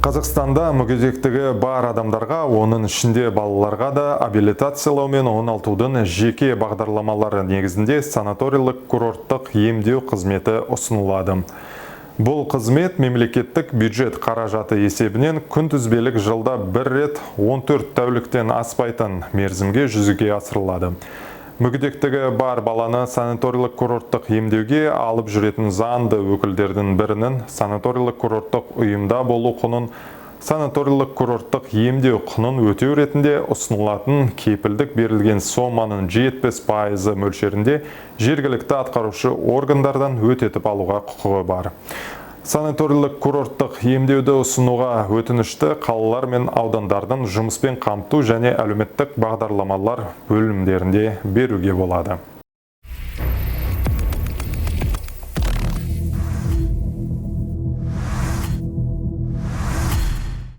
Қазақстанда мүгедектігі бар адамдарға, оның ішінде балаларға да абилитациялау мен оңалтудың жеке бағдарламалары негізінде санаториялық-курорттық емдеу қызметі ұсынылады. Бұл қызмет мемлекеттік бюджет қаражаты есебінен күнтізбелік жылда бір рет 14 тәуліктен аспайтын мерзімге жүзеге асырылады. Мүгедектігі бар баланы санаториялық-курорттық емдеуге алып жүретін заңды өкілдердің бірінің санаториялық-курорттық ұйымда болу құнын, санаториялық-курорттық емдеу құнын өтеу ретінде ұсынылатын кепілдік берілген соманың 70% мөлшерінде жергілікті атқарушы органдардан өтетіп алуға құқығы бар. Санаториялық-курорттық емдеуді ұсынуға өтінішті қалалар мен аудандардың жұмыспен қамту және әлеуметтік бағдарламалар бөлімдерінде беруге болады.